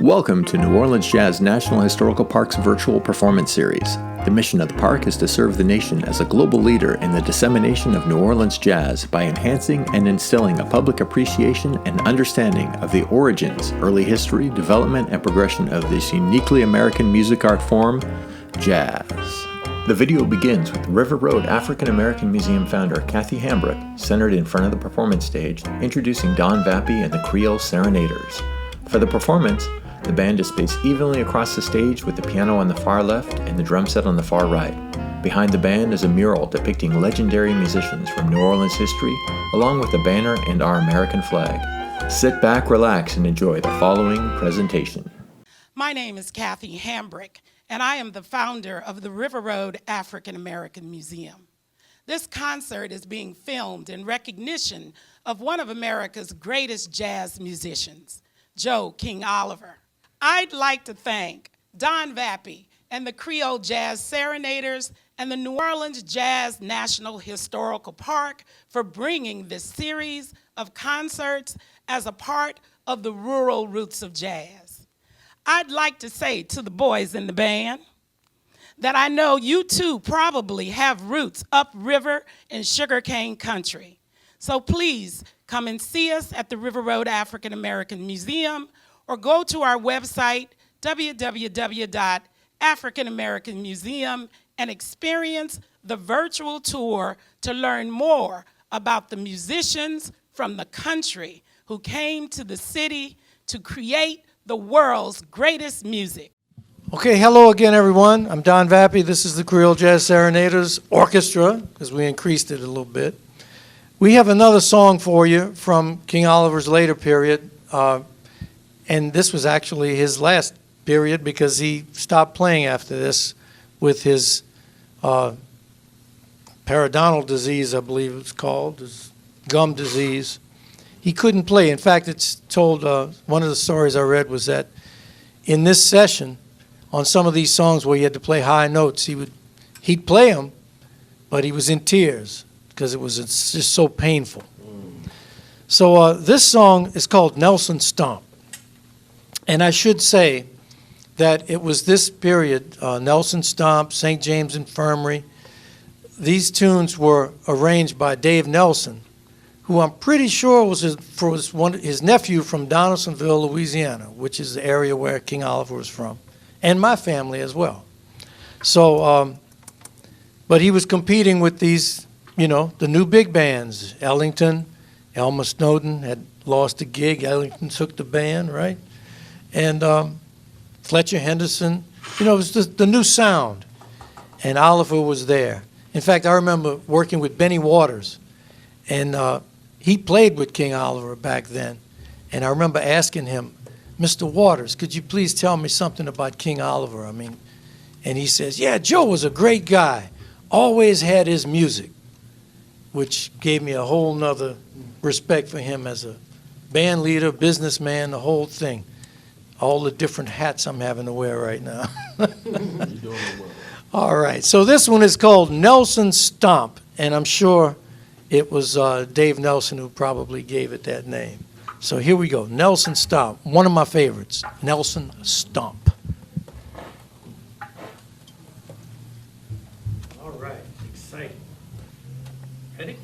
Welcome to New Orleans Jazz National Historical Park's virtual performance series. The mission of the park is to serve the nation as a global leader in the dissemination of New Orleans jazz by enhancing and instilling a public appreciation and understanding of the origins, early history, development, and progression of this uniquely American music art form, jazz. The video begins with River Road African American Museum founder Kathy Hambrick, centered in front of the performance stage, introducing Don Vappy and the Creole Serenaders. For the performance, the band is spaced evenly across the stage with the piano on the far left and the drum set on the far right. Behind the band is a mural depicting legendary musicians from New Orleans history, along with a banner and our American flag. Sit back, relax, and enjoy the following presentation. My name is Kathy Hambrick, and I am the founder of the River Road African American Museum. This concert is being filmed in recognition of one of America's greatest jazz musicians, Joe King Oliver. I'd like to thank Don Vappy and the Creole Jazz Serenaders and the New Orleans Jazz National Historical Park for bringing this series of concerts as a part of the rural roots of jazz. I'd like to say to the boys in the band that I know you too probably have roots upriver in sugarcane country. So please come and see us at the River Road African American Museum, or go to our website, www.africanamericanmuseum, and experience the virtual tour to learn more about the musicians from the country who came to the city to create the world's greatest music. Okay, hello again, everyone. I'm Don Vappy. This is the Creole Jazz Serenaders Orchestra, because we increased it a little bit. We have another song for you from King Oliver's later period. And this was actually his last period because he stopped playing after this with his periodontal disease, I believe it's called, his gum disease. He couldn't play. In fact, it's told, one of the stories I read was that in this session, on some of these songs where he had to play high notes, he'd play them, but he was in tears because it's just so painful. So this song is called Nelson Stomp. And I should say that it was this period, Nelson Stomp, St. James Infirmary. These tunes were arranged by Dave Nelson, who I'm pretty sure was his nephew from Donaldsonville, Louisiana, which is the area where King Oliver was from, and my family as well. So, but he was competing with these, the new big bands. Ellington, Elmer Snowden had lost a gig. Ellington took the band, right? And Fletcher Henderson, it was the new sound, and Oliver was there. In fact, I remember working with Benny Waters, and he played with King Oliver back then, and I remember asking him, Mr. Waters, could you please tell me something about King Oliver? And he says, yeah, Joe was a great guy, always had his music, which gave me a whole nother respect for him as a band leader, businessman, the whole thing. All the different hats I'm having to wear right now. You're doing well. All right, so this one is called Nelson Stomp, and I'm sure it was Dave Nelson who probably gave it that name. So here we go, Nelson Stomp, one of my favorites, Nelson Stomp. All right, exciting. Ready?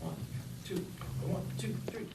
1, 2, 1, 2, 3.